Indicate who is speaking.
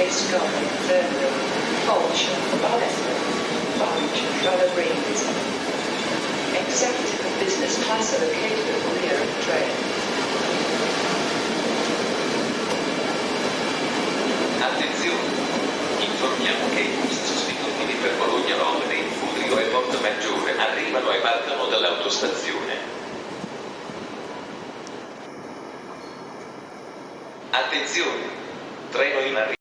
Speaker 1: Escobar, Verno, Fulch, Balesford, Barge, Calabrese. Executive and business class are located at the rear of the train.
Speaker 2: Attenzione! Informiamo che i bus sostitutivi per Bologna Nord e Infudrio e Porto Maggiore arrivano e partono dall'autostazione. Attenzione! Treno in arrivo